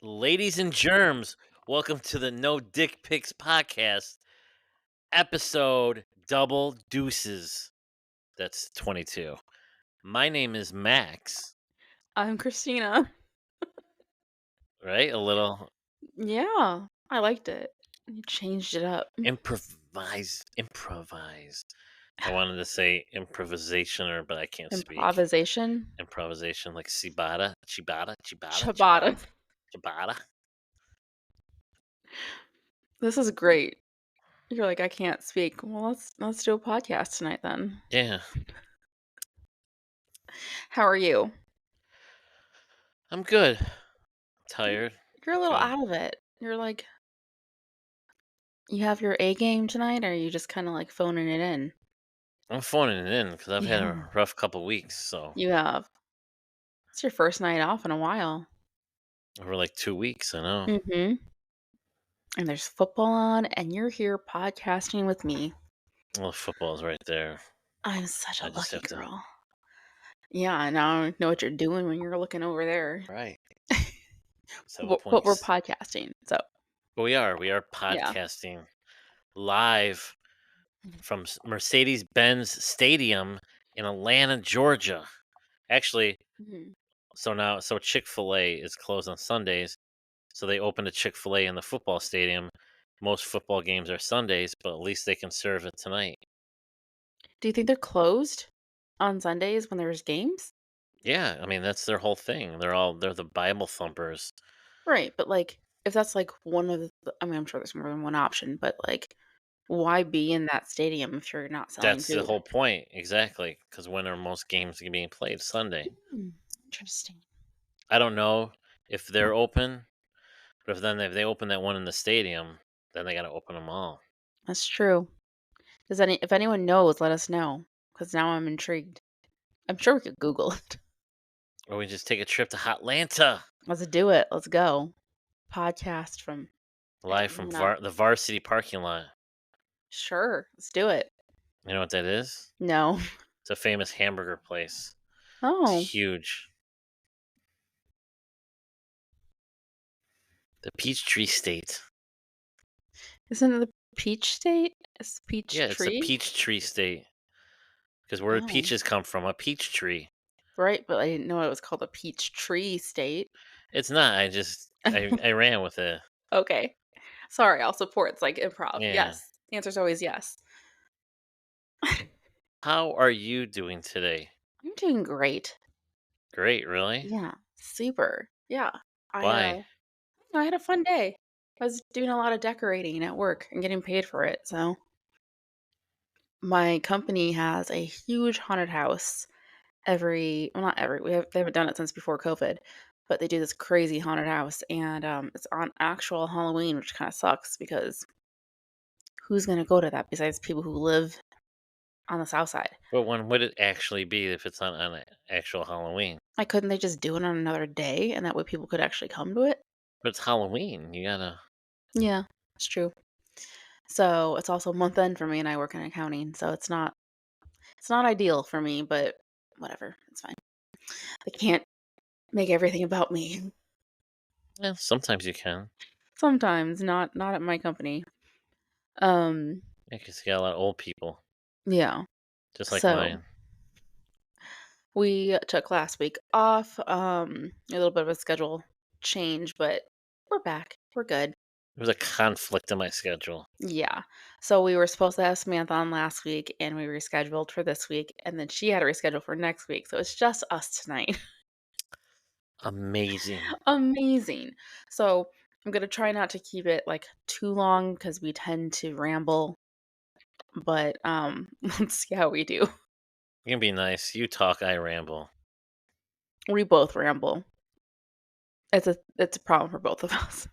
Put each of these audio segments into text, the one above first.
Ladies and germs, welcome to the No Dick Pics podcast, episode double deuces. That's 22. My name is Max, I'm Christina. right? A little Yeah, I liked it. You changed it up. improvised. I wanted to say improvisation, but I can't speak. Improvisation. Improvisation like Chibata. Ciabatta. Chibata. This is great. You're like, I can't speak. Well, let's do a podcast tonight then. Yeah, How are you? I'm good. You're, Tired. you're a little Good. out of it. You're like, you have your A game tonight, or are you just kind of like phoning it in? I'm phoning it in because I've had Yeah, a rough couple weeks, so you have. It's your first night off in a while. over like 2 weeks. I know. Mm-hmm. And there's football on, and you're here podcasting with me. Well, football's right there. I'm such a I just lucky have to. girl. Yeah, and now I know what you're doing when you're looking over there. Right. 7 But we're points. podcasting, so But we are yeah. podcasting live from Mercedes-Benz Stadium in Atlanta, Georgia. Actually, Mhm. so Chick-fil-A is closed on Sundays, so they opened a Chick-fil-A in the football stadium. Most football games are Sundays, but at least they can serve it tonight. Do you think they're closed on Sundays when there's games? Yeah, I mean that's their whole thing. They're the Bible thumpers. Right, but, like, if that's, like, one of the I mean, I'm sure there's more than one option, but, like, why be in that stadium if you're not selling That's the food? whole point, exactly. Because when are most games being played? Sunday. Hmm, interesting. I don't know if they're open, but if they open that one in the stadium, then they got to open them all. That's true. Does any if anyone knows, let us know, because now I'm intrigued. I'm sure we could Google it. Or we just take a trip to Hotlanta, Let's do it. Let's go. Podcast from live from Atlanta. the varsity parking lot. Sure, let's do it. You know what that is? No. It's a famous hamburger place. Oh, It's huge. The Peachtree State. isn't it the Peach State? It's Peach Yeah, it's the Tree? Peachtree State because where did Oh, peaches come from? A peach tree. right, but I didn't know it was called a Peach Tree State. It's not. I ran with it. Okay. Sorry, I'll support. It's like improv. Yeah. Yes. The answer's always yes. How are you doing today? I'm doing great. Great, really? Yeah, super. Yeah. I Why? I had a fun day. I was doing a lot of decorating at work and getting paid for it. So, my company has a huge haunted house well, not every they haven't done it since before COVID, but they do this crazy haunted house and it's on actual Halloween, which kind of sucks because who's going to go to that besides people who live on the south side? But when would it actually be if it's not on actual Halloween? Like, couldn't they just do it on another day and that way people could actually come to it? But it's Halloween. You gotta. Yeah, it's true. So it's also month end for me, and I work in accounting, so it's not ideal for me, but whatever, it's fine. I can't make everything about me. Yeah, sometimes you can. Sometimes, not at my company. Um, Yeah, 'cause you got a lot of old people, yeah. just like So mine. we took last week off. A little bit of a schedule change, but we're back. We're good. There was a conflict in my schedule. Yeah. So we were supposed to have Samantha on last week and we rescheduled for this week and then she had to reschedule for next week. So it's just us tonight. Amazing. Amazing. So I'm going to try not to keep it like too long cuz we tend to ramble, but let's see how we do. You can be nice. You talk, I ramble. We both ramble. It's a problem for both of us.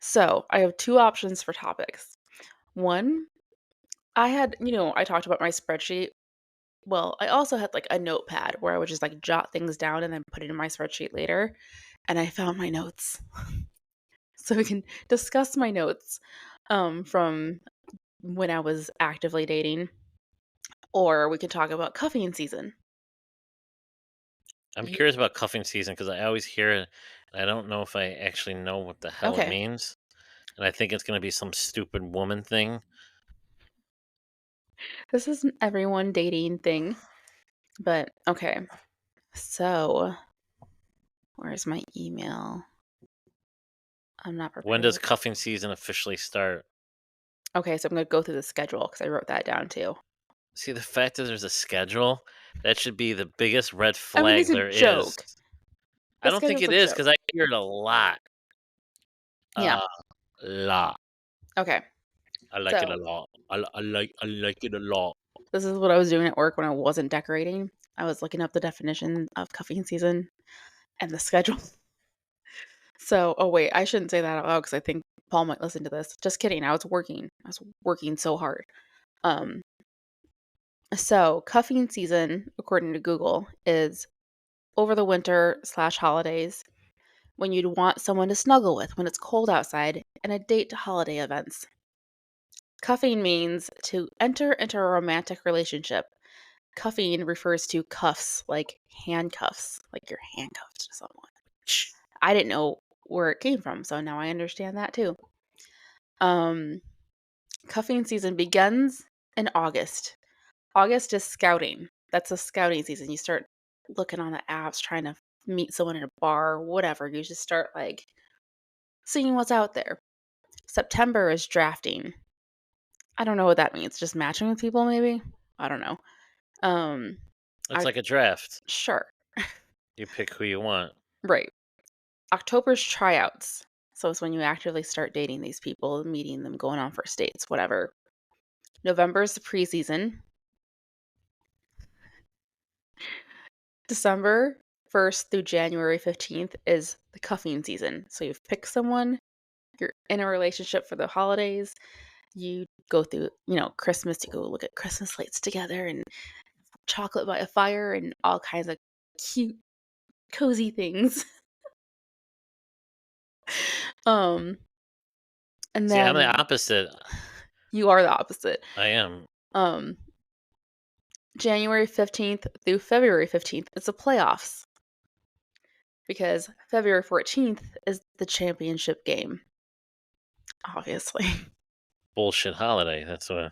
So, I have two options for topics. One, I talked about my spreadsheet. Well, I also had like a notepad where I would just like jot things down and then put it in my spreadsheet later. And I found my notes. So we can discuss my notes from when I was actively dating, or we can talk about cuffing season. I'm You, curious about cuffing season because I always hear I don't know if I actually know what the hell it Okay. means, and I think it's gonna be some stupid woman thing. This isn't everyone dating thing, but okay. So, where's my email? I'm not When does prepared. cuffing season officially start? Okay, so I'm gonna go through the schedule because I wrote that down too. See, the fact that there's a schedule, that should be the biggest red I mean, it's flag a there is. joke. I The don't think schedule's it a is because joke. I hear it a lot. Yeah. A lot. Okay. I like it a So lot. I like it a lot. this is what I was doing at work when I wasn't decorating. I was looking up the definition of cuffing season and the schedule. So, oh wait, I shouldn't say that out loud because I think Paul might listen to this. Just kidding. I was working. I was working so hard. Um, so cuffing season, according to Google, is over the winter slash holidays when you'd want someone to snuggle with when it's cold outside and a date to holiday events. Cuffing means to enter into a romantic relationship. Cuffing refers to cuffs, like handcuffs, like you're handcuffed to someone. I didn't know where it came from, so now I understand that too. Um, Cuffing season begins in August. August is scouting. That's a scouting season. You start looking on the apps, trying to meet someone in a bar, whatever. You just start like seeing what's out there. September is drafting. I don't know what that means. Just matching with people, maybe? I don't know. Um, It's I like a draft. sure. You pick who you want. Right. October's tryouts. So it's when you actively start dating these people, meeting them, going on first dates, whatever. November is the preseason. December 1st through January 15th is the cuffing season. So you've picked someone, you're in a relationship for the holidays, you go through, Christmas, you go look at Christmas lights together and chocolate by a fire and all kinds of cute, cozy things. Um, and See, I'm the then opposite. you are the opposite. I am. Um, January 15th through February 15th, it's the playoffs because February 14th is the championship game, obviously. Bullshit holiday. That's what.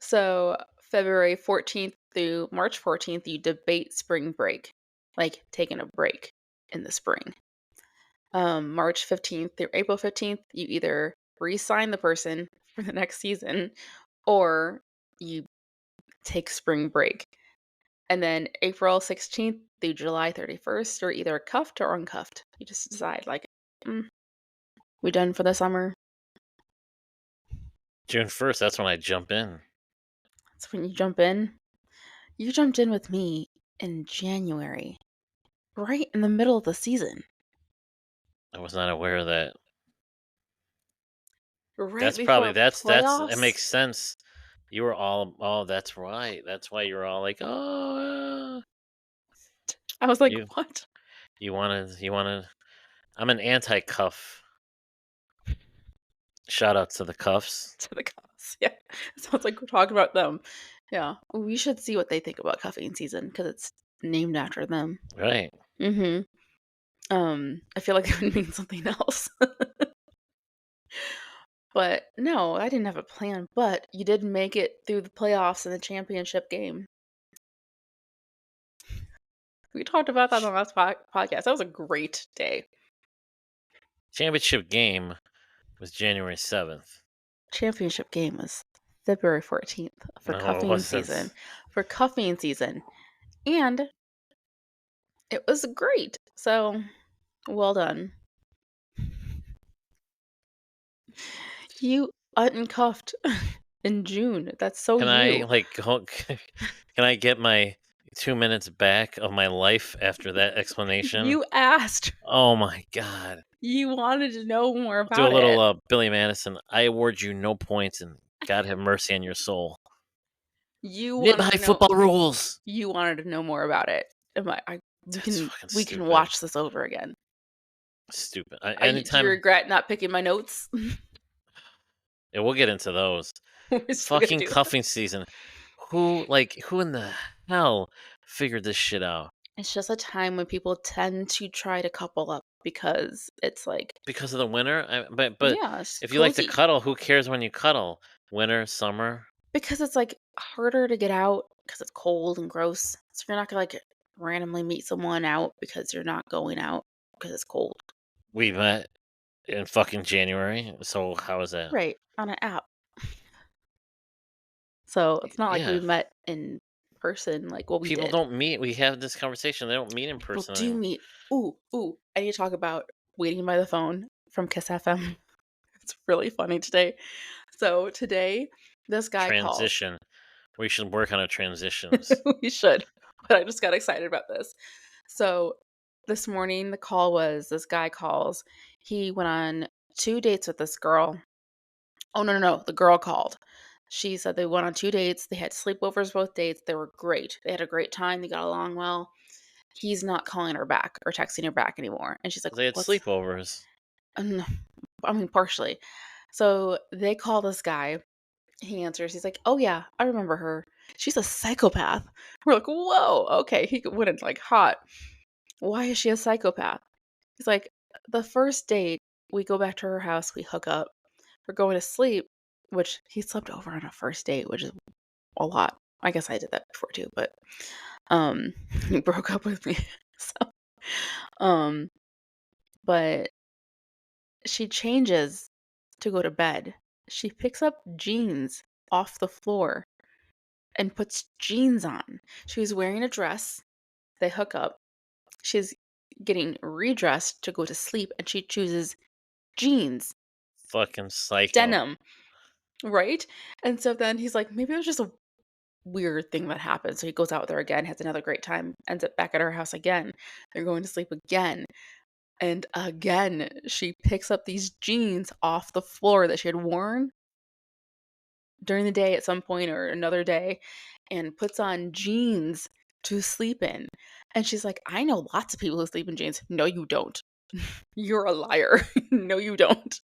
So, February 14th through March 14th, you debate spring break, like taking a break in the spring. March 15th through April 15th, you either re sign the person for the next season or you take spring break. And then April 16th through July 31st, you're either cuffed or uncuffed. You just decide, like, mm, we done for the summer? June 1st, that's when I jump in. That's when you jump in. You jumped in with me in January, right in the middle of the season, I was not aware of that. right That's probably before that's it playoffs. makes sense. You were all oh, that's right. That's why you were all like, "Oh, I was like, you what? you wanted I'm an anti-cuff. Shout out to the cuffs." To the cuffs. Yeah. It sounds like we're talking about them. Yeah. We should see what they think about cuffing season because it's named after them. Right. Mm-hmm. I feel like it would mean something else. But no, I didn't have a plan. But you did make it through the playoffs and the championship game. We talked about that on the last podcast. That was a great day. Championship game was January 7th. Championship game was February 14th for No, it cuffing season. wasn't. For cuffing season. And it was great. So, well done. You uncuffed in June. That's so Can I you. like go, can I get my 2 minutes back of my life after that explanation? You asked. Oh my god. You wanted to know more I'll do a about little it. Billy Madison. I award you no points and God have mercy on your soul. You Nib wanted high to know. football rules. You wanted to know more about it. We That's can fucking we can stupid. watch this over again. Stupid. Do you Anytime. regret not picking my notes? Yeah, we'll get into those. We're still gonna Fucking do that. cuffing season. Who in the hell figured this shit out? It's just a time when people tend to try to couple up because it's like, Because of the winter? But yeah, it's if you like to cozy. cuddle, who cares when you cuddle? Winter, summer? Because it's like harder to get out because it's cold and gross. So you're not gonna like randomly meet someone out because you're not going out because it's cold. We met in fucking January, so how is that? Right. On an app. So it's not like we Yeah, met in person like what we people did. don't meet. We have this conversation. They don't meet in People person do anymore. meet. Ooh. I need to talk about waiting by the phone from Kiss FM. It's really funny today. So today, this guy calls. Transition. We should work on our transitions. We should, but I just got excited about this. So this morning, the call was this guy calls. He went on 2 dates with this girl. Oh, no. The girl called. She said they went on 2 dates. They had sleepovers both dates. They were great. They had a great time. They got along well. He's not calling her back or texting her back anymore. And she's like, They had what's, sleepovers. um, I mean, partially. So they call this guy. He answers. He's like, "Oh yeah, I remember her. She's a psychopath." We're like, "Whoa, okay." He went in like hot. Why is she a psychopath? He's like, "The first date, we go back to her house, we hook up. We're going to sleep," which he slept over on a first date, which is a lot. I guess I did that before too, but he broke up with me. So, um, but she changes to go to bed. She picks up jeans off the floor and puts jeans on. She was wearing a dress. They hook up. She's getting redressed to go to sleep, and she chooses jeans, Fucking psycho. denim, right? And so then he's like, maybe it was just a weird thing that happened. So he goes out with her again, has another great time, ends up back at her house again. They're going to sleep again. And again, she picks up these jeans off the floor that she had worn during the day at some point or another day and puts on jeans to sleep in. And she's like, I know lots of people who sleep in jeans. No, you don't. You're a liar. No, you don't.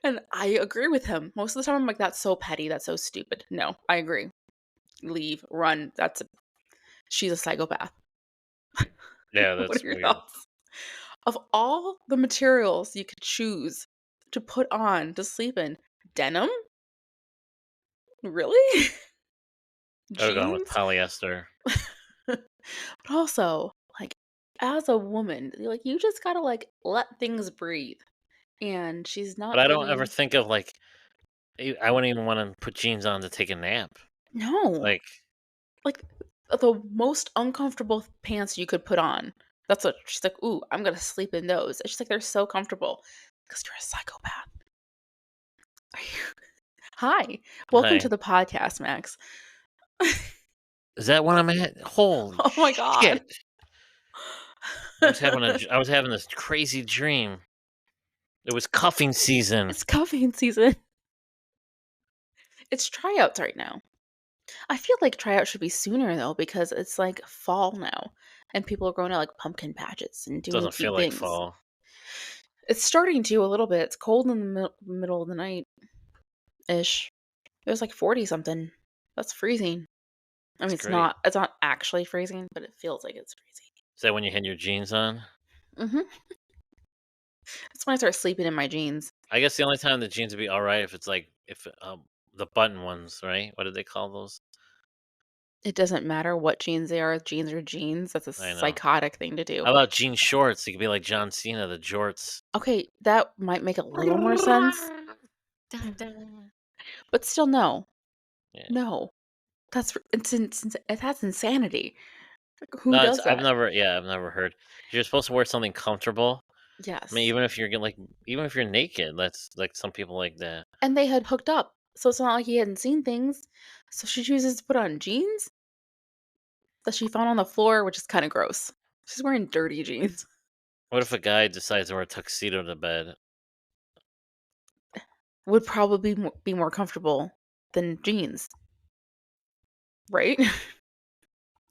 And I agree with him. Most of the time, I'm like, that's so petty. That's so stupid. No, I agree. Leave, run. She's a psychopath. Yeah, What that's are your weird. thoughts? Of all the materials you could choose to put on to sleep in, denim? Really? I would have gone with Jeans? polyester. But also, like, as a woman, you just gotta like let things breathe. And she's But not I don't ever really. think of like I wouldn't even want to put jeans on to take a nap. No, Like, like the most uncomfortable pants you could put on. That's what she's like. Ooh, I'm gonna sleep in those. And she's like, they're so comfortable because you're a psychopath. Hi, welcome to hey, the podcast, Max. is that what I'm at? Holy Oh my god. shit! I was having this crazy dream. It was cuffing season. It's cuffing season. It's tryouts right now. I feel like tryouts should be sooner though because it's like fall now and people are going to like pumpkin patches and doing Doesn't feel cute like things. fall. It's starting to a little bit. It's cold in the middle of the night ish. It was like 40 something. That's freezing. I mean, It's it's great. not. It's not actually freezing, but it feels like it's freezing. Is that when you had your jeans on? That's when I start sleeping in my jeans. I guess the only time the jeans would be all right if it's like if the button ones, right? What did they call those? It doesn't matter what jeans they are. Jeans are jeans. That's a I know. psychotic thing to do. How about jean shorts? You could be like John Cena, the jorts. Okay, that might make a little more sense, but still, no, Yeah. no. That's insanity. Like, who No, it's does that? I've never heard. You're supposed to wear something comfortable. I mean, Yes, even if you're naked, that's like some people like that. and they had hooked up, so it's not like he hadn't seen things. So she chooses to put on jeans that she found on the floor, which is kind of gross. She's wearing dirty jeans. What if a guy decides to wear a tuxedo to bed? Would probably be more comfortable than jeans, right?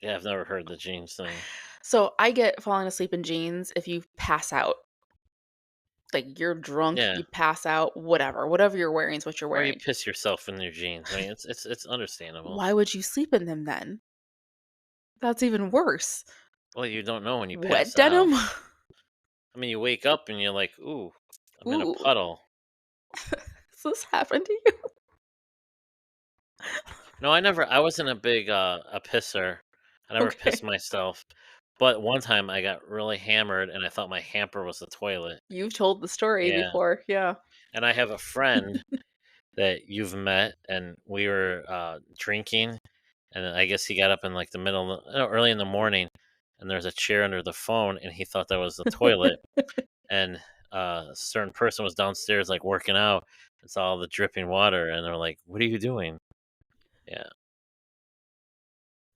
Yeah, I've never heard the jeans thing. So I get falling asleep in jeans if you pass out. Like you're drunk, Yeah, you pass out, whatever you're wearing is what you're or you wearing. piss yourself in your jeans. I mean, it's understandable. Why would you sleep in them then? That's even worse. Well, you don't know when you Wet pass out. denim? I mean, you wake up and you're like, "Ooh, I'm in a Ooh, puddle." has this happened to you? No, I wasn't a big, a pisser. I never pissed Okay. myself, but one time I got really hammered and I thought my hamper was the toilet. You've told the story Yeah, before, yeah. and I have a friend that you've met, and we were, drinking, and then I guess he got up in, like, the middle of the no, early in the morning, and there's a chair under the phone, and he thought that was the toilet, and, a certain person was downstairs, like, working out, and saw all the dripping water, and they're like, "What are you doing?" Yeah.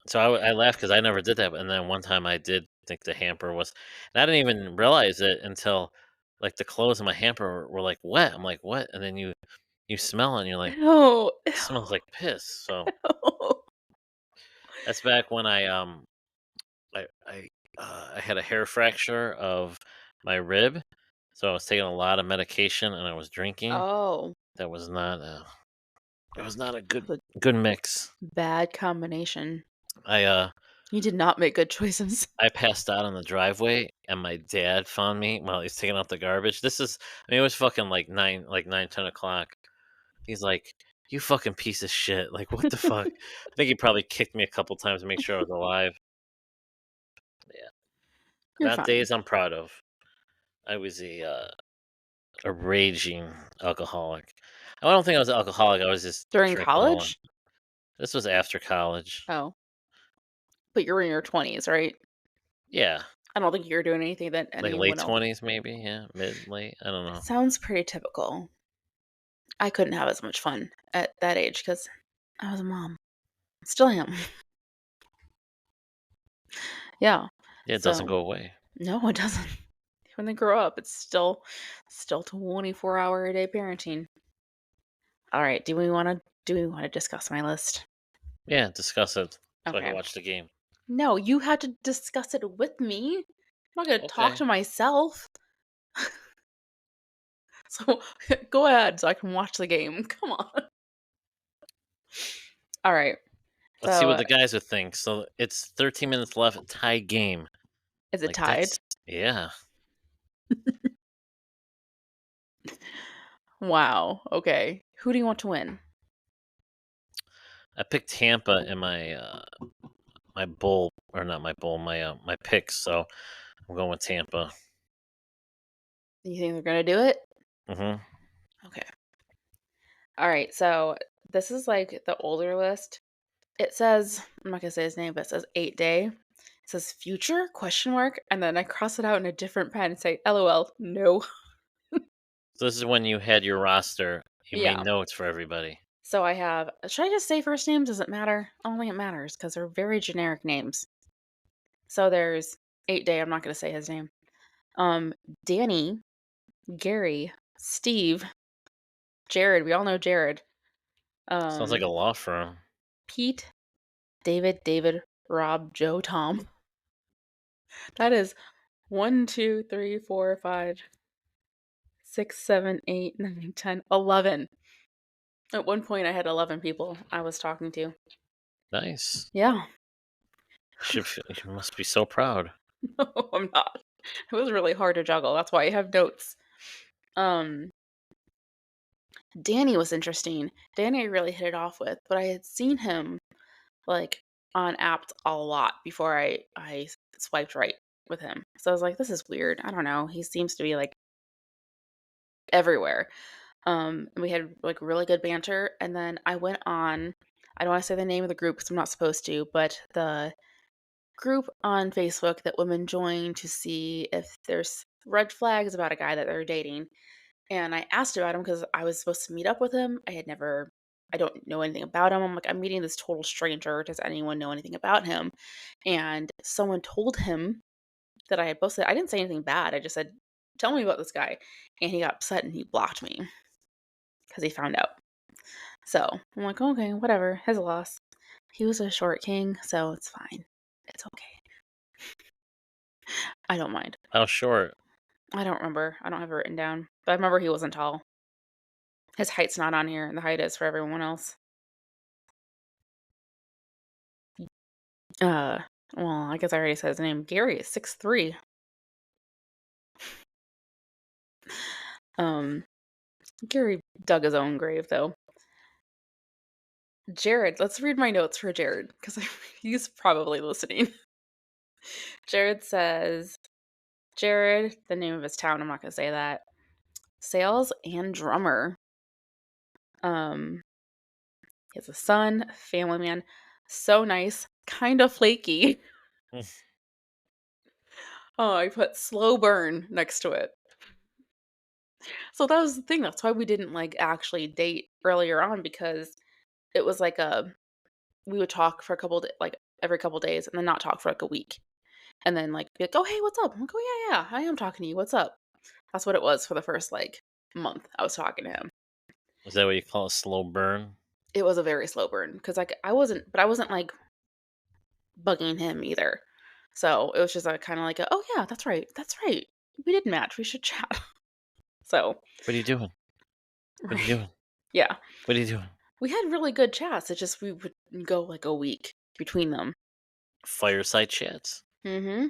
So I laughed because I never did that, and then one time I did think the hamper was and I didn't even realize it until, like, the clothes in my hamper were, like, wet. I'm like, "What?" And then you smell it, and you're like, Ew, ew, "It smells like piss." So, ew. that's back when I had a hair fracture of my rib, so I was taking a lot of medication, and I was drinking. Oh, That was not a it was not a that was good mix. a bad combination. I, uh You did not make good choices. I passed out on the driveway, and my dad found me while he's taking out the garbage. I mean, it was fucking like 9, 10 o'clock. He's like, "You fucking piece of shit! Like, what the fuck?" I think he probably kicked me a couple times to make sure I was alive. Yeah, You're not fine. days I'm proud of. I was a raging alcoholic. I don't think I was an alcoholic. I was just During drinking a lot. college? This was after college. Oh, but you were in your 20s, right? Yeah, I don't think you were doing anything that like late anyone else. 20s, maybe. Yeah, mid late. I don't know. Sounds pretty typical. I couldn't have as much fun at that age because I was a mom. Still am. Yeah. Yeah, it doesn't So, go away. no, it doesn't. When they grow up, it's still 24-hour a day parenting. All right, do we want to discuss my list? Yeah, discuss it so I can Okay. watch the game. No, you had to discuss it with me. I'm not going to talk Okay. to myself. So, go ahead so I can watch the game. Come on. All right. Let's see So, what the guys would think. So it's 13 minutes left, tie game. is it Like tied? that's yeah. Wow. Okay. Who do you want to win? I picked Tampa in my bowl or not my bowl, my picks. So I'm going with Tampa. You think they're going to do it? Hmm. Okay. All right. So, this is like the older list. It says, I'm not going to say his name, but it says 8 day. It says future question mark and then I cross it out in a different pen and say LOL. No. So this is when you had your roster. You made Yeah. notes for everybody. So I have, should I just say first names? Does it matter? I don't think it matters because they're very generic names. So there's 8 day, I'm not going to say his name. Um, Danny, Gary, Steve, Jared. We all know Jared. Sounds like Um, a law firm. Pete, David, Rob, Joe, Tom. That is 1, 2, 3, 4, 5, 6, 7, 8, 9, 10, 11. At one point, I had 11 people I was talking to. Nice. Yeah. You must be so proud. No, I'm not. It was really hard to juggle. That's why I have notes. Um, Danny was interesting. Danny I really hit it off with, but I had seen him like on apps a lot before I swiped right with him. So I was like, this is weird. I don't know. He seems to be like everywhere. And we had like really good banter. And then I went on. I don't want to say the name of the group because I'm not supposed to, but the group on Facebook that women join to see if there's red flags about a guy that they're dating. And I asked about him because I was supposed to meet up with him. I don't know anything about him. I'm like, I'm meeting this total stranger. Does anyone know anything about him? And someone told him that I had posted. I didn't say anything bad. I just said, tell me about this guy. And he got upset and he blocked me because he found out. So I'm like, okay, whatever. His loss. He was a short king, so it's fine. It's okay. I don't mind. How short? I don't remember. I don't have it written down. But I remember he wasn't tall. His height's not on here, and the height is for everyone else. Well, I guess I already said his name. Gary is 6'3". Um, Gary dug his own grave, though. Jared, let's read my notes for Jared because he's probably listening. Jared says, Jared, the name of his town, I'm not going to say that. Sales and drummer. He has a son, family man, so nice, kind of flaky. Oh, I put slow burn next to it. So that was the thing. That's why we didn't like actually date earlier on because it was like we would talk for a like every couple days and then not talk for like a week. And then like be like, "Oh, hey, what's up?" I'm like, "Oh, yeah, I am talking to you. What's up?" That's what it was for the first like month I was talking to him. Is that what you call a slow burn? It was a very slow burn because like I wasn't like bugging him either. So it was just a kind of like, "Oh yeah, that's right, that's right. We did match. We should chat." So What are you doing? What are you right, doing? yeah, What are you doing? we had really good chats. It's just we would go like a week between them. Fireside chats. I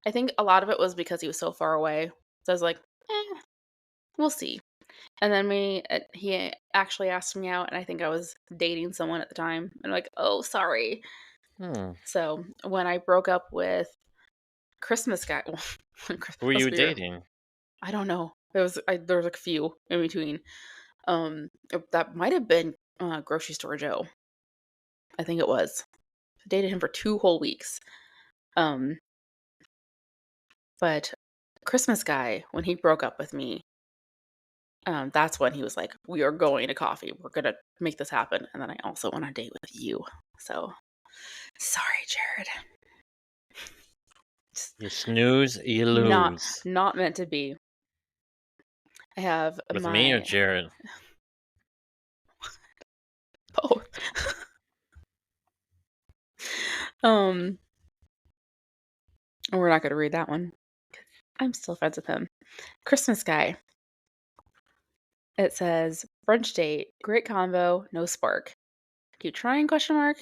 think a lot of it was because he was so far away. So I was like, we'll see. And then he actually asked me out, and I think I was dating someone at the time. And I'm like, oh, sorry. Hmm. So when I broke up with Christmas guy, well, Who are let's you be real. dating? I don't know. There was like a few in between. That might have been grocery store Joe. I think it was. I dated him for 2 whole weeks. Um, but Christmas guy, when he broke up with me, that's when he was like, "We are going to coffee. We're gonna make this happen." And then I also went on a date with you. So sorry, Jared. Just You snooze, you not lose. not meant to be. I have With me or my Jared? both. um, we're not gonna read that one. I'm still friends with him. Christmas guy. It says French date, great combo, no spark. Keep trying? Question mark.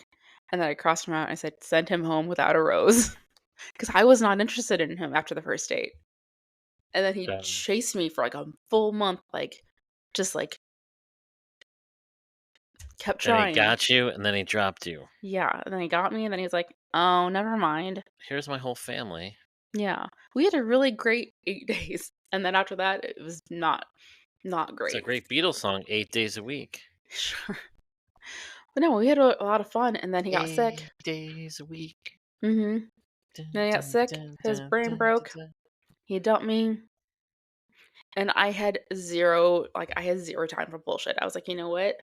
And then I crossed him out and I said, send him home without a rose. Because I was not interested in him after the first date. And then he Then chased me for like a full month, like just like kept he trying. got you, and then he dropped you. Yeah. And then he got me, and then he was like, oh, never mind. Here's my whole family. Yeah. We had a really great 8 days. And then after that, it was not It's a great. great Beatles song, 8 days a week. Sure. But no, we had a lot of fun, and then he got sick. 8 days a week. Mm-hmm. Dun, Then he got dun, sick. dun, His dun, brain dun, dun, broke. dun. He dumped me. And I had I had zero time for bullshit. I was like, you know what?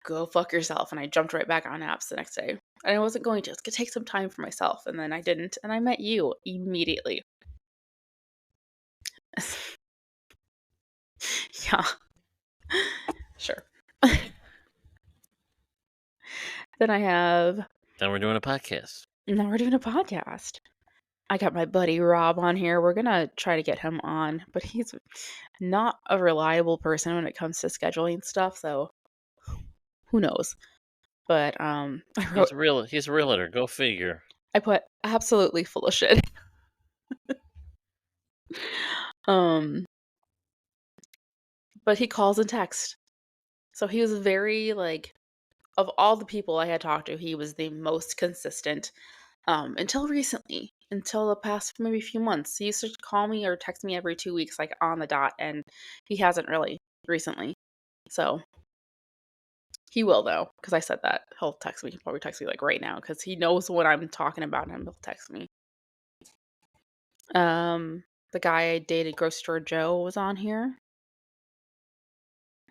Go fuck yourself. And I jumped right back on apps the next day. And I wasn't going to. I was going to take some time for myself. And then I didn't. And I met you immediately. Yeah. Sure. Then I have, Then we're doing a podcast. now we're doing a podcast. I got my buddy Rob on here. We're going to try to get him on, but he's not a reliable person when it comes to scheduling stuff. So who knows? But I wrote, He's a realtor. Go figure. I put absolutely full of shit. Um, but he calls and texts. So he was very like of all the people I had talked to, he was the most consistent. Until recently, until the past maybe few months. He used to call me or text me every 2 weeks, like on the dot, and he hasn't really recently. So he will though, because I said that. He'll text me. He'll probably text me like right now because he knows what I'm talking about and he'll text me. The guy I dated, Grocery Store Joe, was on here.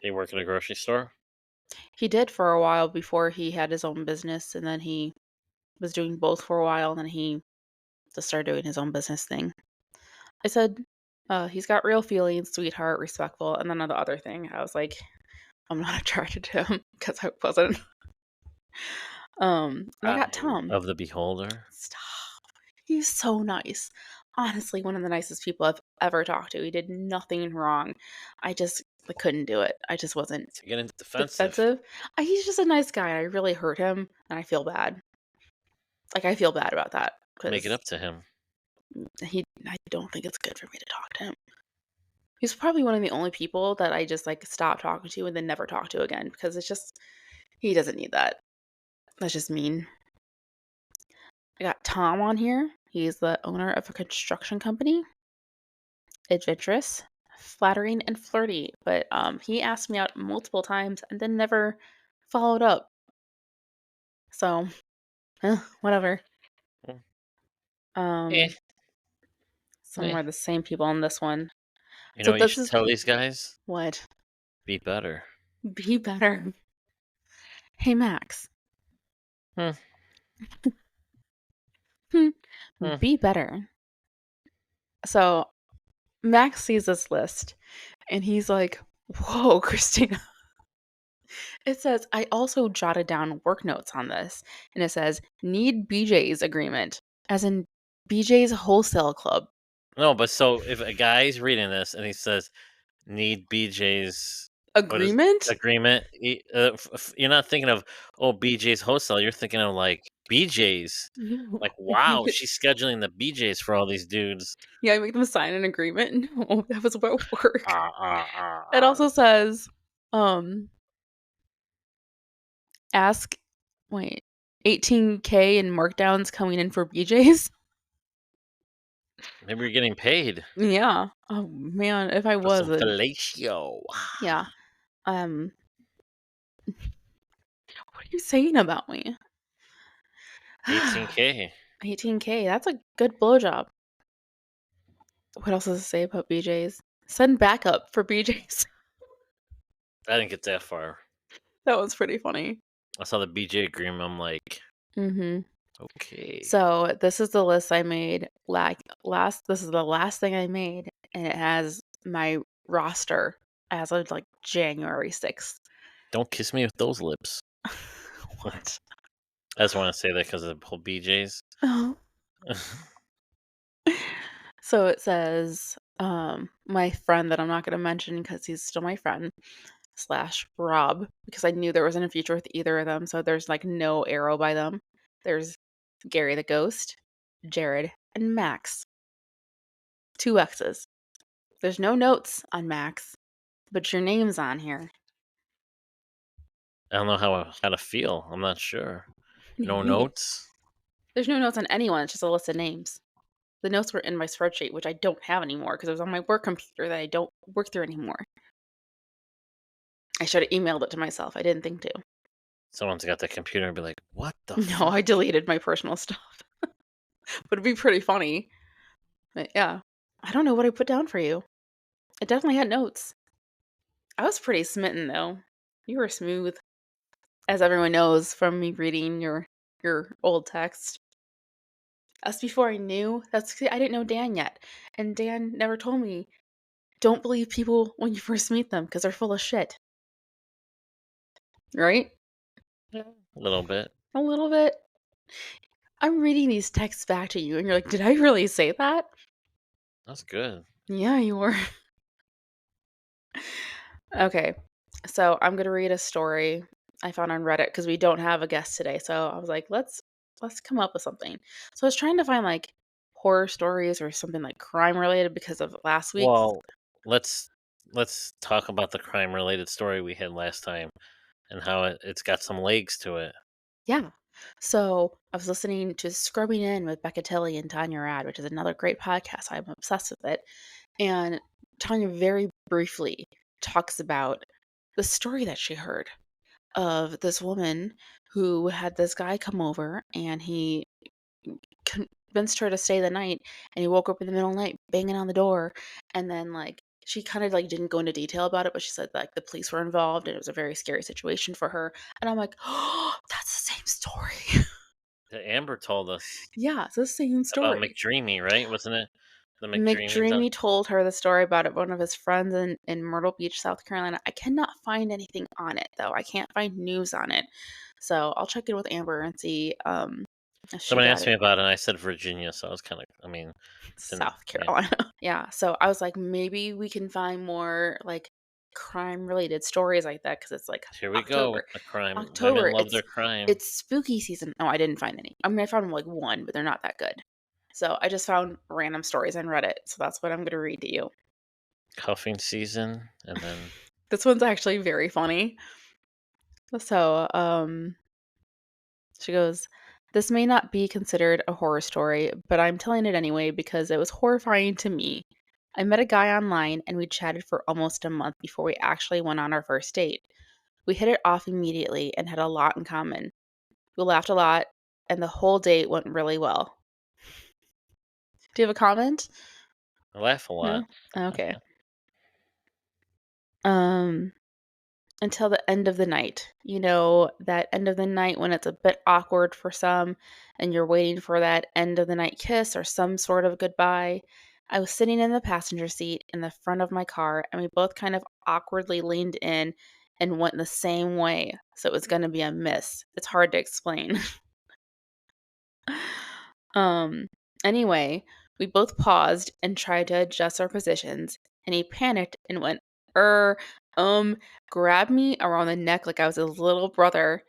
You work at a grocery store? He did for a while before he had his own business, and then he was doing both for a while, and then he just started doing his own business thing. I said, he's got real feelings, sweetheart, respectful, and then the other thing, I was like, I'm not attracted to him because I wasn't. And I got Eye Tom. of the beholder. Stop. He's so nice. Honestly, one of the nicest people I've ever talked to. He did nothing wrong. I couldn't do it. I just wasn't To get into defensive. defensive. He's just a nice guy. I really hurt him, and I feel bad. Like, I feel bad about that Make it because up to him. I don't think it's good for me to talk to him. He's probably one of the only people that I just, like, stop talking to and then never talk to again because it's just he doesn't need that. That's just mean. I got Tom on here. He's the owner of a construction company. Adventurous, flattering, and flirty, but, he asked me out multiple times and then never followed up. So, whatever. Mm, eh. Um, some Eh. are the same people on this one. You know So what you this should is tell these guys? what? Be better. Be better. Hey, Max. Hmm, Hmm. hmm. Be better. So Max sees this list and he's like, "Whoa, Christina." It says, "I also jotted down work notes on this." And it says, "Need BJ's agreement," as in BJ's Wholesale Club. No, but so if a guy's reading this and he says, "Need BJ's," what is Agreement? agreement? You're not thinking of, oh, BJ's wholesale. You're thinking of like BJ's. No. Like, I make wow, it she's scheduling the BJ's for all these dudes. yeah, I make them sign an agreement. No, that was about work. Ah, ah, ah, It ah. also says, um, ask wait, 18K in markdowns coming in for BJ's? Maybe you're getting paid Yeah. Oh, man, if I for some wasn't. fellatio. Yeah. Um, what are you saying about me? 18K. 18K, that's a good blowjob. What else does it say about BJ's? Send backup for BJ's. I didn't get that far. That was pretty funny. I saw the BJ agreement. I'm like, Mhm. okay. So, this is the list I made, like, last this is the last thing I made, and it has my roster as of, like, January 6th. Don't kiss me with those lips. What? I just want to say that because of the whole BJ's. Oh. So, it says, my friend that I'm not gonna mention because he's still my friend, slash Rob, because I knew there wasn't a future with either of them, so there's, like, no arrow by them. There's Gary the Ghost, Jared, and Max. 2 X's. There's no notes on Max, but your name's on here. I don't know how to feel. I'm not sure. No Me. notes. There's no notes on anyone, it's just a list of names. The notes were in my spreadsheet, which I don't have anymore because it was on my work computer that I don't work through anymore. I should have emailed it to myself. I didn't think to. Someone's got the computer and be like, "What the No, I fuck?" deleted my personal stuff. But it'd be pretty funny. But yeah. I don't know what I put down for you. It definitely had notes. I was pretty smitten though. You were smooth, as everyone knows from me reading your old text. That's before I knew. I didn't know Dan yet, and Dan never told me. Don't believe people when you first meet them because they're full of shit, right? Yeah, a little bit. A little bit. I'm reading these texts back to you, and you're like, "Did I really say that?" That's good. Yeah, you were. Okay, so I'm gonna read a story I found on Reddit because we don't have a guest today. So I was like, let's come up with something. So I was trying to find like horror stories or something like crime related because of last week's. Well, let's let's talk about the crime related story we had last time and how it's got some legs to it. Yeah. So I was listening to Scrubbing In with Becca Tilly and Tanya Rad, which is another great podcast. I'm obsessed with it. And Tanya very briefly talks about the story that she heard of this woman who had this guy come over and he convinced her to stay the night, and he woke up in the middle of the night banging on the door, and then, like, she kind of, like, didn't go into detail about it, but she said, like, the police were involved, and it was a very scary situation for her, and I'm like, "Oh, that's the same story." The Amber told us Yeah, it's the same about story. McDreamy, right? Wasn't it the McDreamy doc? McDreamy told her the story about it, one of his friends in Myrtle Beach, South Carolina. I cannot find anything on it, though. I can't find news on it. So, I'll check in with Amber and see, if she Someone got asked it. me about it, and I said Virginia, so I was kind of, I mean, didn't, South yeah. Carolina. Yeah, so I was like, maybe we can find more, like, crime-related stories like that because it's, like, Here we go with October. the crime. Women October, love their crime. it's spooky season. Oh, I didn't find any. I mean, I found, like, 1, but they're not that good. So, I just found random stories on Reddit, so that's what I'm gonna read to you. Cuffing season, and then This one's actually very funny. So, she goes, "This may not be considered a horror story, but I'm telling it anyway because it was horrifying to me. I met a guy online and we chatted for almost a month before we actually went on our first date. We hit it off immediately and had a lot in common. We laughed a lot and the whole date went really well." Do you have a comment? I laugh a lot. No? Okay. Um, until the end of the night. You know, that end of the night when it's a bit awkward for some and you're waiting for that end of the night kiss or some sort of goodbye. I was sitting in the passenger seat in the front of my car and we both kind of awkwardly leaned in and went the same way. So it was going to be a miss. It's hard to explain. Um, anyway, we both paused and tried to adjust our positions, and he panicked and went, er, um, grabbed me around the neck like I was his little brother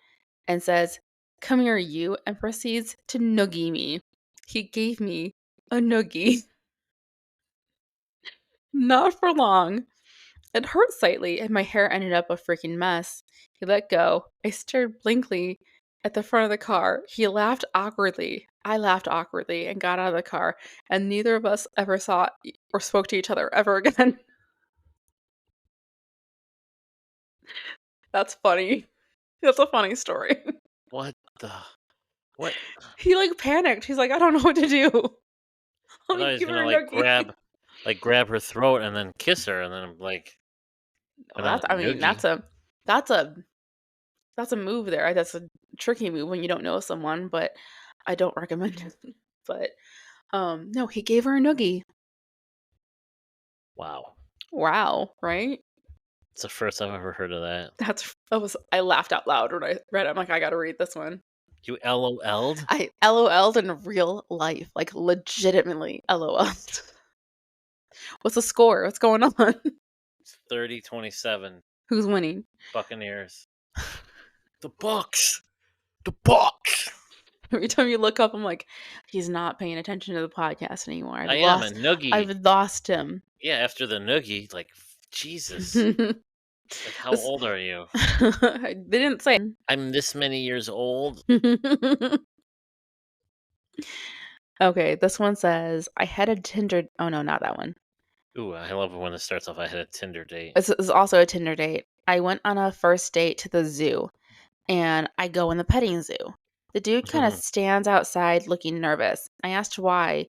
and says, "Come here, you," and proceeds to noogie me. He gave me a noogie. Not for long. It hurt slightly, and my hair ended up a freaking mess. He let go. I stared blankly at the front of the car. He laughed awkwardly. I laughed awkwardly and got out of the car, and neither of us ever saw or spoke to each other ever again. That's funny. That's a funny story. What the? What? He like panicked. He's like, "I don't know what to do." I Let thought me he was give her gonna a noogie. grab her throat and then kiss her, and then Well, and then that's, I mean, noogie. that's a that's a move there. That's a tricky move when you don't know someone, but I don't recommend it. But no, he gave her a noogie. Wow, Wow, right? it's the first I've ever heard of that. I laughed out loud when I read it. I'm like, I gotta read this one. You LOL'd? I LOL'd in real life, like legitimately LOL'd. What's the score? What's going on? 30-27 Who's winning? Buccaneers. The Bucks. The Bucks. Every time you look up, I'm like, he's not paying attention to the podcast anymore. I am a noogie. I've lost him. Yeah, after the noogie, like Jesus. Like, how This old are you? they didn't say. I'm this many years old. Okay, this one says, I had a Tinder. Oh no, not that one. Ooh, I love it when it starts off. I had a Tinder date. This is also a Tinder date. I went on a first date to the zoo, and I go in the petting zoo. The dude kind of stands outside looking nervous. I asked why,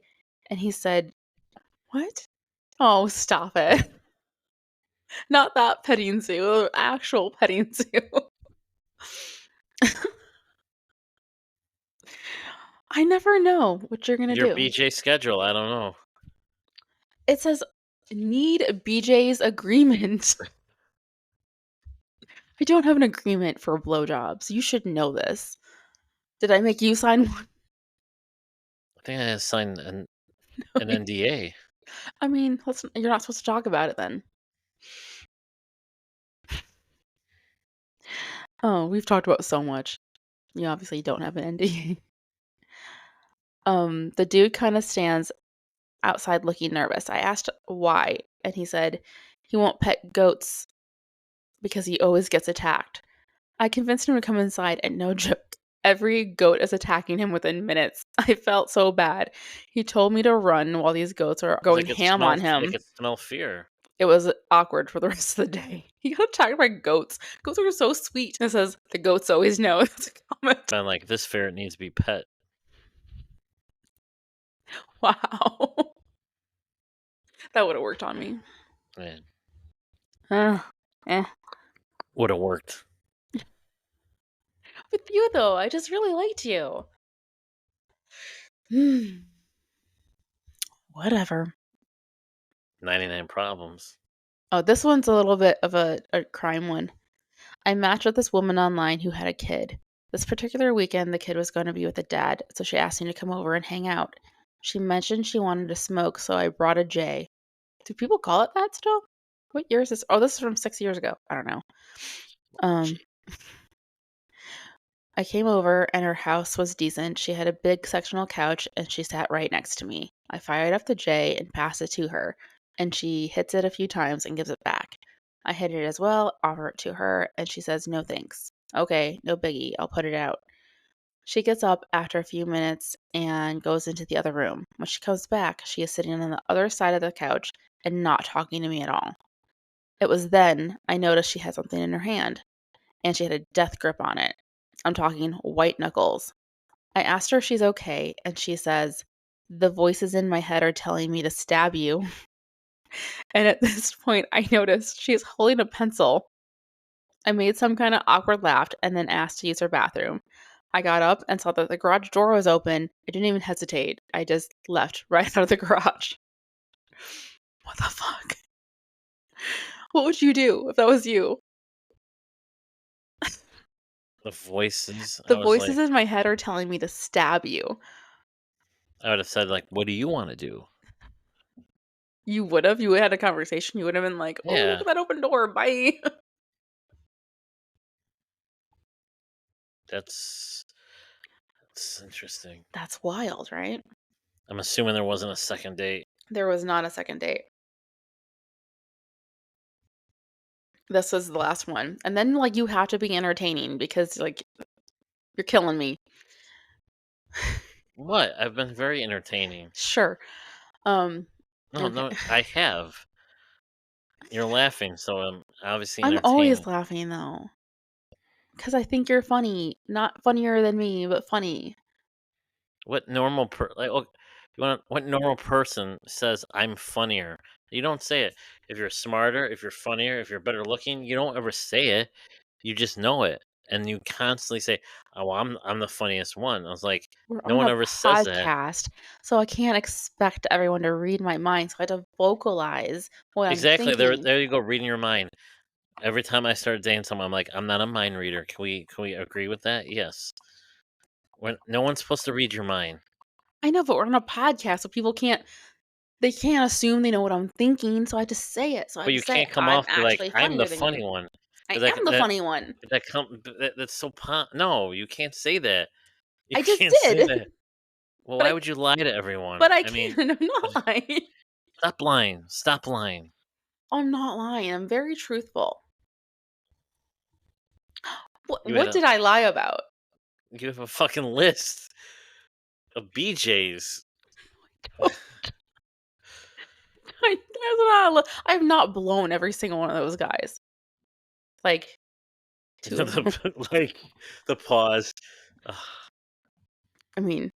and he said, "What? Oh, stop it. Not that petting zoo, the actual petting zoo." I never know what you're going to Your do. BJ schedule, I don't know. It says, need BJ's agreement. I don't have an agreement for blowjobs. You should know this. Did I make you sign one? I think I had to sign an NDA. I mean, you're not supposed to talk about it then. Oh, we've talked about so much. You obviously don't have an NDA. The dude kind of stands outside looking nervous. I asked why, and he said he won't pet goats because he always gets attacked. I convinced him to come inside, and no joke, every goat is attacking him within minutes. I felt so bad. He told me to run while these goats are going ham on They him. could smell fear. It was awkward for the rest of the day. He got attacked by goats. Goats are so sweet. It says, the goats always know. That's a comment. I'm like, this ferret needs to be pet. Wow. That would have worked on me. Man, Eh. would have worked. With you, though, I just really liked you. Whatever. 99 problems. Oh, this one's a little bit of a crime one. I matched with this woman online who had a kid. This particular weekend, the kid was going to be with a dad, so she asked me to come over and hang out. She mentioned she wanted to smoke, so I brought a J. Do people call it that still? What year is this? Oh, this is from 6 years ago. I don't know. Um, Gee, I came over and her house was decent. She had a big sectional couch and she sat right next to me. I fired up the J and passed it to her, and she hits it a few times and gives it back. I hit it as well, offer it to her, and she says, no thanks. Okay, no biggie. I'll put it out. She gets up after a few minutes and goes into the other room. When she comes back, she is sitting on the other side of the couch and not talking to me at all. It was then I noticed she had something in her hand, and she had a death grip on it. I'm talking white knuckles. I asked her if she's okay, and she says, the voices in my head are telling me to stab you. And at this point, I noticed she is holding a pencil. I made some kind of awkward laugh and then asked to use her bathroom. I got up and saw that the garage door was open. I didn't even hesitate. I just left right out of the garage. What the fuck? What would you do if that was you? the voices. The I was voices like, in my head are telling me to stab you. I would have said like, "What do you want to do?" You would have? You would have had a conversation. You would have been like, oh, look Yeah, at that open door. Bye. that's interesting. That's wild, right? I'm assuming there wasn't a second date. There was not a second date. This was the last one. And then, like, you have to be entertaining because, like, you're killing me. What? I've been very entertaining. Sure. Um, No, okay. no, I have. You're laughing, so I'm obviously I'm always entertaining. laughing, though, because I think you're funny. Not funnier than me, but funny. What normal like? Oh, what normal person says I'm funnier? You don't say it. If you're smarter, if you're funnier, if you're better looking, you don't ever say it. You just know it, and you constantly say, "Oh, well, I'm the funniest one." I was like, We're no on one a ever says that. podcast, so I can't expect everyone to read my mind, so I have to vocalize what I'm Exactly. thinking. There you go, reading your mind. Every time I start dating someone, I'm like, I'm not a mind reader. Can we agree with that? Yes. When no one's supposed to read your mind. I know, but we're on a podcast, so people can't they can't assume they know what I'm thinking, so I just say it. So I But you just say, can't come "I'm off be like, actually I'm the funnier than you." funny one. I 'Cause am the funny one. that's so no, you can't say that. You I just can't say did, that. Well, but why would you lie to everyone? I I mean, can't, and I'm what not. stop lying. Stop lying. I'm not lying. I'm very truthful. You had What a did I lie about? you have a fucking list of BJ's. I have not blown every single one of those guys. Like 2 of them. Like, the pause. Ugh, I mean,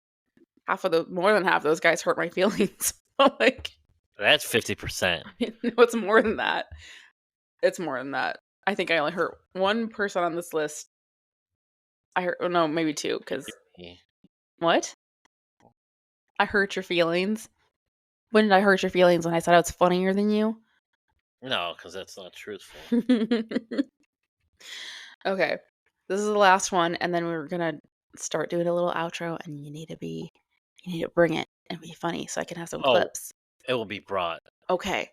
half of the more than half of those guys hurt my feelings. Like, that's 50%. no, it's more than that. It's more than that. I think I only hurt one person on this list. I hurt, oh no, maybe two. Because what? I hurt your feelings? When did I hurt your feelings? When I said I was funnier than you? No, because that's not truthful. Okay. This is the last one, and then we're gonna start doing a little outro, and you need to bring it and be funny so I can have some Oh, clips. it will be brought. Okay.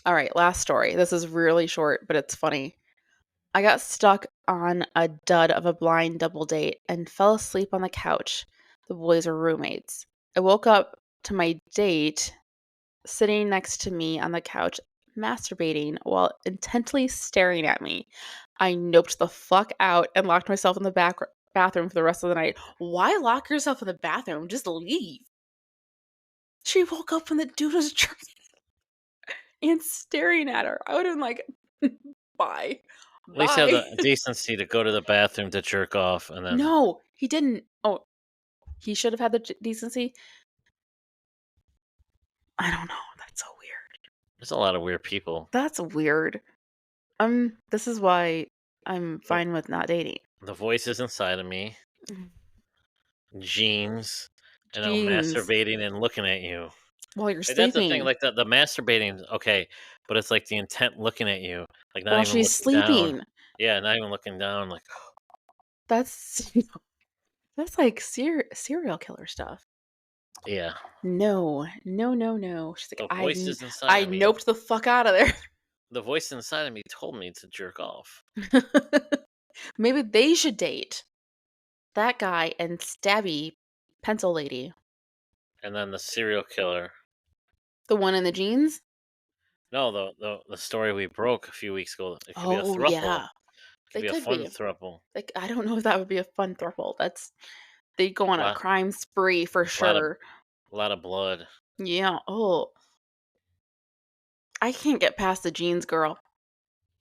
All right, last story. This is really short, but it's funny. I got stuck on a dud of a blind double date and fell asleep on the couch. The boys were roommates. I woke up to my date sitting next to me on the couch, masturbating while intently staring at me. I noped the fuck out and locked myself in the bathroom for the rest of the night. Why lock yourself in the bathroom? Just leave. She woke up when the dude was drinking and staring at her. I would have been like, bye. At least have Bye. the decency to go to the bathroom to jerk off, and then No, he didn't. Oh, he should have had the decency. I don't know. That's so weird. there's a lot of weird people. That's weird. This is why I'm The, fine with not dating. the voices inside of me, jeans, and I'm Jeans. masturbating and looking at you. While you're Like, that's the thing. sleeping. Like the masturbating, okay, but it's like the intent looking at you, like not While even she's looking down. sleeping. Yeah, not even looking down. Like, That's that's like serial killer stuff. yeah, No, no, no, no. She's like, the voices inside I of me. noped the fuck out of there. The voice inside of me told me to jerk off. Maybe they should date. That guy and Stabby Pencil Lady. And then the serial killer. The one in the jeans? No, the story we broke a few weeks ago. It could be a Oh, throuple. yeah. It could They be a could fun be. throuple. Like, I don't know if that would be a fun throuple. They'd go on a Lot, crime spree for lot of, sure. lot of blood. Yeah. Oh, I can't get past the jeans girl.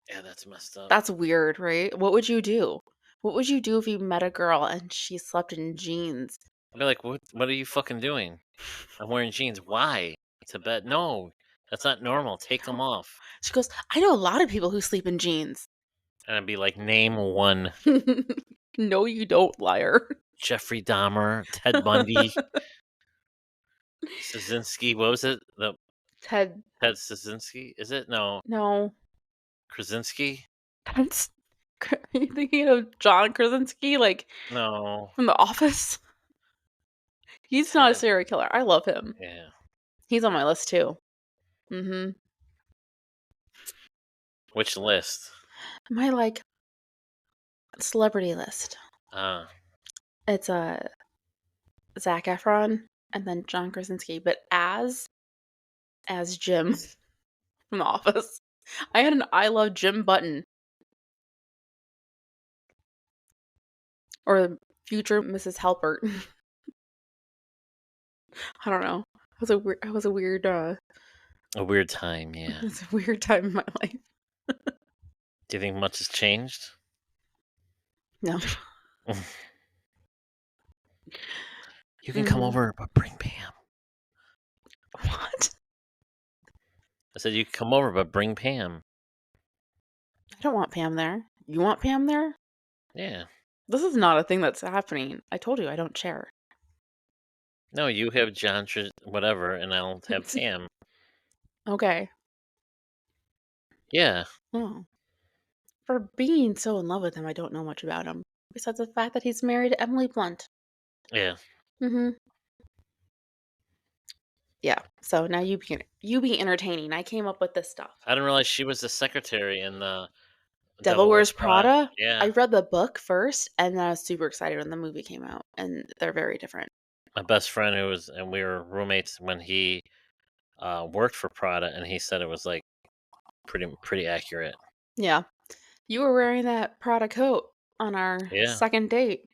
Yeah, that's messed up. That's weird, right? What would you do? What would you do if you met a girl and she slept in jeans? I'd be like, what are you fucking doing? I'm wearing jeans. Why? To bed? No, that's not normal. Take them off. She goes, I know a lot of people who sleep in jeans. And I'd be like, name one. No, you don't, liar. Jeffrey Dahmer, Ted Bundy, Szynski. What was it? The Ted, Ted Szynski? Is it? No, no. Krasinski? That's, are you thinking of John Krasinski, like No, from The Office? He's not a Ted. serial killer. I love him. Yeah. He's on my list too. Mm-hmm. Which list? My like celebrity list. Ah, It's a Zac Efron and then John Krasinski, but as Jim from The Office. I had an I love Jim button or future Mrs. Halpert. I don't know. It was a weird a weird time. it Yeah. was a weird time in my life. Do you think much has changed? No. You can come Mhm. over, but bring Pam. What? I said you can come over, but bring Pam. I don't want Pam there. You want Pam there? Yeah. This is not a thing that's happening. I told you I don't share. No, you have John, whatever, and I'll have Pam. Okay. Yeah. Oh. For being so in love with him, I don't know much about him. Besides the fact that he's married to Emily Blunt. Yeah. Mm-hmm. Yeah. So now you be entertaining. I came up with this stuff. I didn't realize she was the secretary in the Devil Devil Wears Wears Prada. Prada. Yeah. I read the book first, and then I was super excited when the movie came out, and they're very different. My best friend and we were roommates when he worked for Prada, and he said it was like pretty accurate. Yeah. You were wearing that Prada coat on our Yeah. second date.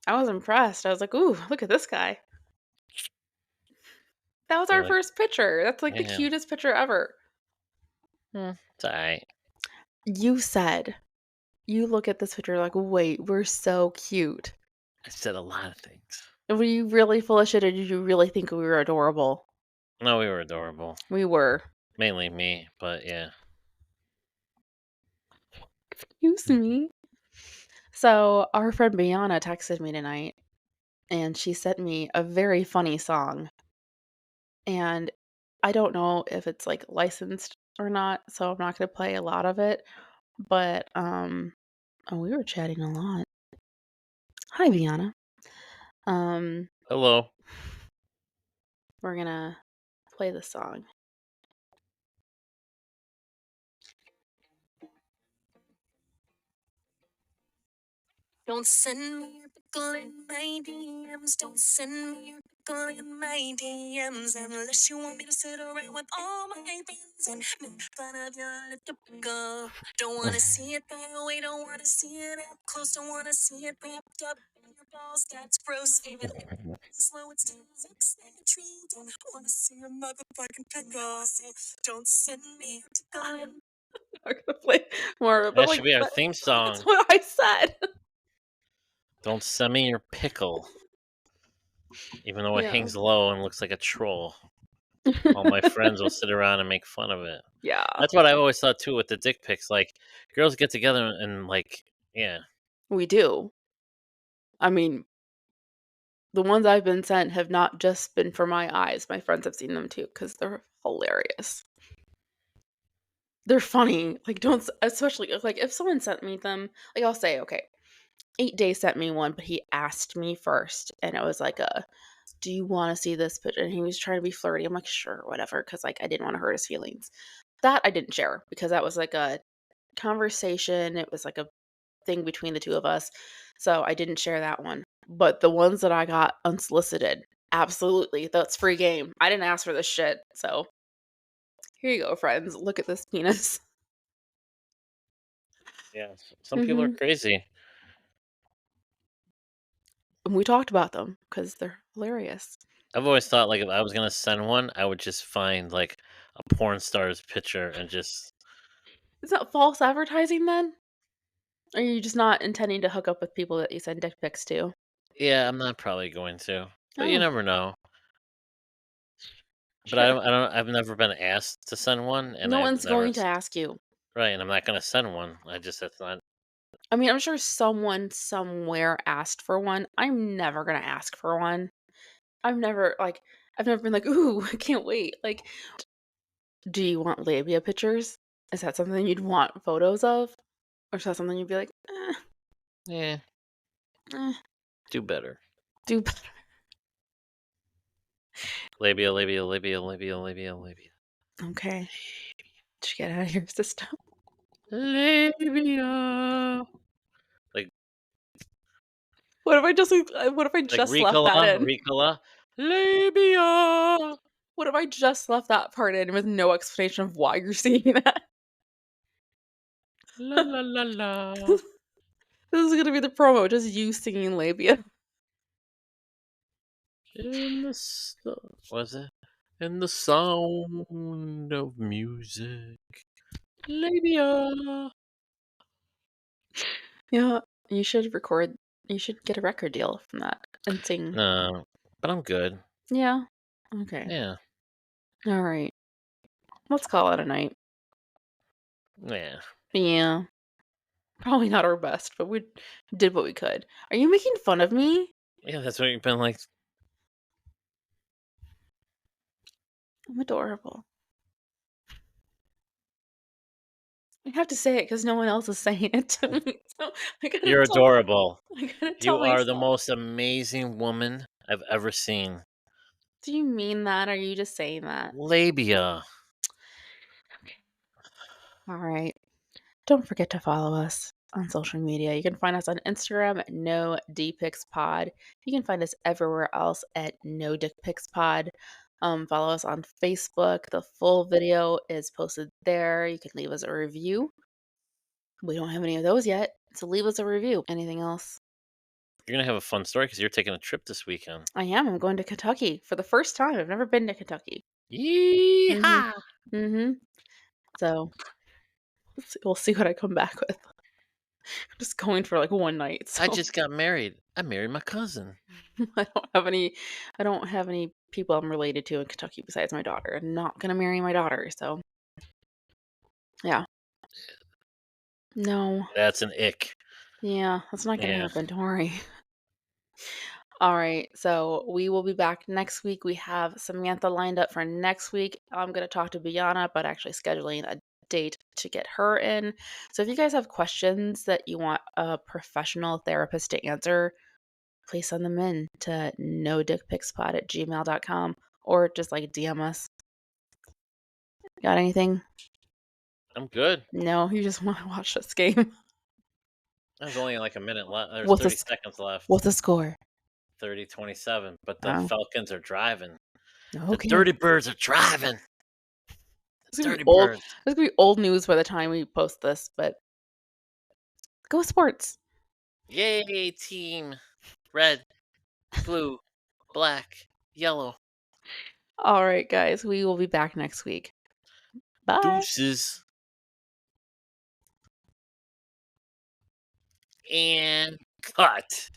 I was impressed. I was like, ooh, look at this guy. That was You're our like, first picture. That's like the yeah, cutest picture ever. it's alright. You said, you look at this picture like, wait, we're so cute. I said a lot of things. Were you really full of shit or did you really think we were adorable? No, we were adorable. We were. Mainly me, but yeah. Excuse me. So, our friend Biana texted me tonight and she sent me a very funny song. And I don't know if it's like licensed or not, so I'm not going to play a lot of it. But, oh, we were chatting a lot. Hi, Biana. Hello. We're going to play the song. Don't send me a pickle in my DMs. Don't send me a pickle in my DMs unless you want me to sit around with all my friends and make fun of your little pickle. Don't wanna see it far away, don't wanna see it up close, don't wanna see it wrapped up in your balls. That's gross. Even if it's slow, it still looks like a treat. Don't wanna see a motherfucking pickle. Say, don't send me a pickle in. I'm going to play more of it, but That should like, be our that, theme that's song. what I said. Don't send me your pickle. Even though it Yeah. hangs low and looks like a troll. All my friends will sit around and make fun of it. Yeah. That's what I always thought too with the dick pics. Like, girls get together and like, yeah. We do. I mean, the ones I've been sent have not just been for my eyes. My friends have seen them too because they're hilarious. They're funny. Like, especially like if someone sent me them, like I'll say, okay, 8 Day sent me one, but he asked me first, and it was like do you want to see this picture? And he was trying to be flirty. I'm like, sure, whatever, because like I didn't want to hurt his feelings. That I didn't share because that was like a conversation. It was like a thing between the two of us. So I didn't share that one. But the ones that I got unsolicited, absolutely. That's free game. I didn't ask for this shit. So here you go, friends. Look at this penis. Yeah, some people are Mhm. crazy. And we talked about them because they're hilarious. I've always thought like if I was gonna send one, I would just find like a porn star's picture and just Is that false advertising then? Or are you just not intending to hook up with people that you send dick pics to? yeah, I'm not probably going to, but you Oh, never know. But sure. I've never been asked to send one, and No I've one's never going to ask you. right, and I'm not gonna send one. That's not. I mean, I'm sure someone somewhere asked for one. I'm never gonna ask for one. I've never been like, ooh, I can't wait. Like, do you want labia pictures? Is that something you'd want photos of? Or is that something you'd be like, Yeah, eh, do better. do better? Labia, labia, labia, labia, labia, labia. Okay. Did you get it out of your system? Labia. Like What if I like just left that Ricola, in? Ricola. Labia. What if I just left that part in with no explanation of why you're seeing that? La la la la. This is gonna be the promo, just you singing labia. Was it? In the sound of music. Labia. Yeah, you should get a record deal from that and sing. No, but I'm good. Yeah. Okay. Yeah, All right. Let's call it a night. yeah, Yeah. Probably not our best, but we did what we could. Are you making fun of me? yeah. That's what you've been like. I'm adorable. I have to say it because no one else is saying it to me. So You're adorable. I gotta tell You are the myself. most amazing woman I've ever seen. Do you mean that? Or are you just saying that? Labia. Okay. All right. Don't forget to follow us on social media. You can find us on Instagram at No Dpics Pod. You can find us everywhere else at No Dick Pics Pod. Follow us on Facebook. The full video is posted there. You can leave us a review. We don't have any of those yet, so leave us a review. Anything else? You're gonna have a fun story because you're taking a trip this weekend. I am. I'm going to Kentucky for the first time. I've never been to Kentucky. Mhm. Yeehaw! Mhm. So we'll see what I come back with. I'm just going for like one night, I so just got married. I married my cousin. I don't have any. I don't have any people I'm related to in Kentucky besides my daughter. I'm not gonna marry my daughter, so yeah. No. That's an ick. Yeah, that's not gonna Yeah. happen. Don't worry. All right, so we will be back next week. We have Samantha lined up for next week. I'm going to talk to Biana about actually scheduling a date to get her in. So if you guys have questions that you want a professional therapist to answer, please send them in to nodickpicspod@gmail.com or just like DM us. Got anything? I'm good. No, you just want to watch this game. There's only like a minute left. There's What's 30 the seconds left. what's the score? 30-27. But the Oh, Falcons are driving. The okay. Dirty Birds are driving. It's The gonna be Dirty old. Birds. It's gonna be old news by the time we post this, but go sports. Yay, team. Red, blue, black, yellow. All right, guys, we will be back next week. Bye. Deuces. And cut.